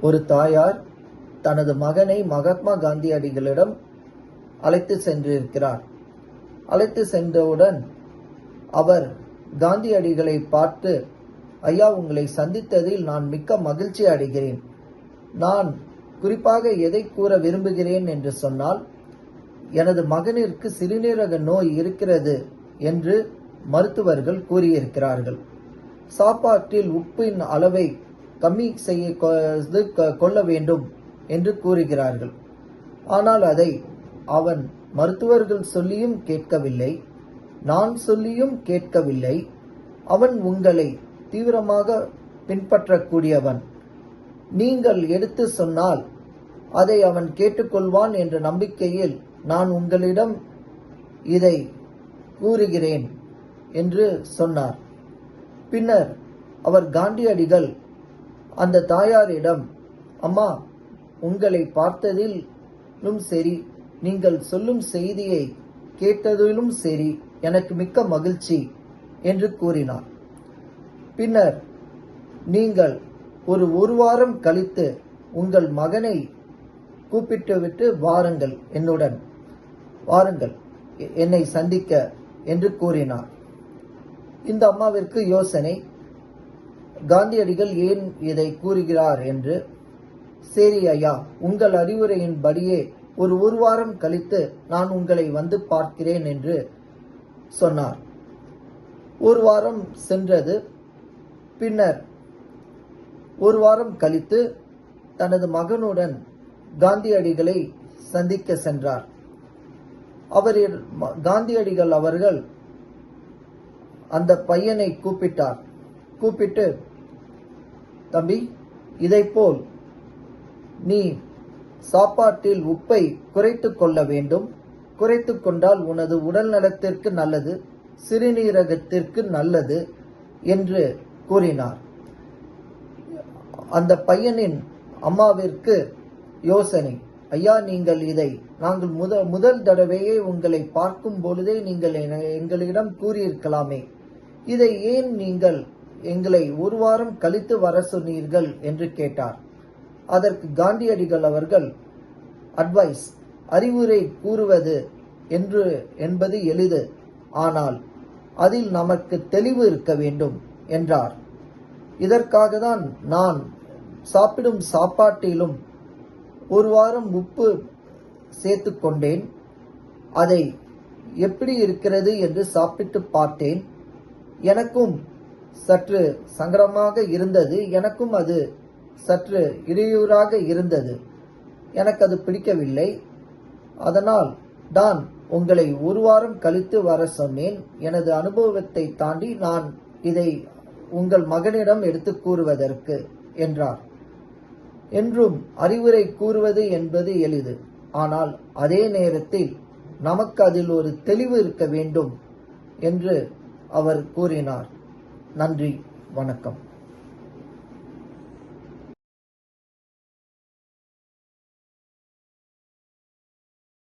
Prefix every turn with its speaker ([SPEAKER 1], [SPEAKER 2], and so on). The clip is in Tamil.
[SPEAKER 1] ஒரு தாயார் தனது மகனை மகாத்மா காந்தியடிகளிடம் அழைத்து சென்றிருக்கிறார். அழைத்து சென்றவுடன் அவர் காந்தியடிகளை பார்த்து, ஐயா, உங்களை சந்தித்ததில் நான் மிக்க மகிழ்ச்சி அடைகிறேன். நான் குறிப்பாக எதை கூற விரும்புகிறேன் என்று சொன்னால், எனது மகனிற்கு சிறுநீரக நோய் இருக்கிறது என்று மருத்துவர்கள் கூறியிருக்கிறார்கள். சாப்பாட்டில் உப்பின் அளவை கம்மி கொள்ள வேண்டும் என்று கூறுகிறார்கள். ஆனால் அதை அவன் மருத்துவர்கள் சொல்லியும் கேட்கவில்லை, நான் சொல்லியும் கேட்கவில்லை. அவன் உங்களை தீவிரமாக பின்பற்றக்கூடியவன். நீங்கள் எடுத்து சொன்னால் அதை அவன் கேட்டுக்கொள்வான் என்ற நம்பிக்கையில் நான் உங்களிடம் இதை கூறுகிறேன் என்று சொன்னார். பின்னர் அவர் காந்தியடிகள் அந்த தாயாரிடம், அம்மா, உங்களை பார்த்ததிலும் சரி, நீங்கள் சொல்லும் செய்தியை கேட்டதிலும் சரி, எனக்கு மிக்க மகிழ்ச்சி என்று கூறினார். பின்னர், நீங்கள் ஒரு வாரம் கழித்து உங்கள் மகனை கூப்பிட்டுவிட்டு வாருங்கள், வாருங்கள் என்னை சந்திக்க என்று கூறினார். இந்த அம்மாவிற்கு யோசனை, காந்தியடிகள் ஏன் இதை கூறுகிறார் என்று. சரி ஐயா, உங்கள் அறிவுரையின்படியே ஒரு வாரம் கழித்து நான் உங்களை வந்து பார்க்கிறேன் என்று சொன்னார். ஒரு வாரம் சென்றது. பின்னர் ஒரு வாரம் கழித்து தனது மகனுடன் காந்தியடிகளை சந்திக்க சென்றார். காந்தியடிகள் அவர்கள் அந்த பையனை கூப்பிட்டு, தம்பி, இதைப்போல் நீ சாப்பாட்டில் உப்பை குறைத்து கொள்ள வேண்டும். குறைத்து கொண்டால் உனது உடல் நலத்திற்கு நல்லது, சிறுநீரகத்திற்கு நல்லது என்று கூறினார். அந்த பையனின் அம்மாவிற்கு யோசனை, ஐயா, நீங்கள் இதை நாங்கள் முதல் தடவையே உங்களை பார்க்கும் பொழுதே நீங்கள் எங்களிடம் கூறியிருக்கலாமே, இதை ஏன் நீங்கள் எங்களை ஒரு வாரம் கழித்து வர சொன்னீர்கள் என்று கேட்டார். அதற்கு காந்தியடிகள் அவர்கள், அறிவுரை கூறுவது என்பது எளிது, ஆனால் அதில் நமக்கு தெளிவு இருக்க வேண்டும் என்றார். இதற்காக தான் நான் சாப்பிடும் சாப்பாட்டிலும் ஒரு வாரம் உப்பு சேர்த்து கொண்டேன். அதை எப்படி இருக்கிறது என்று சாப்பிட்டு பார்த்தேன். எனக்கும் சற்று சங்கடமாக இருந்தது. எனக்கும் அது சற்று இடையூறாக இருந்தது. எனக்கு அது பிடிக்கவில்லை. அதனால் தான் உங்களை ஒரு வாரம் கழித்து வர சொன்னேன். எனது அனுபவத்தை தாண்டி நான் இதை உங்கள் மகனிடம் எடுத்து கூறுவதற்கு என்றார். என்றும் அறிவுரை கூறுவது என்பது எளிது, ஆனால் அதே நேரத்தில் நமக்கு அதில் ஒரு தெளிவு இருக்க வேண்டும் என்று அவர் கூறினார். நன்றி, வணக்கம்.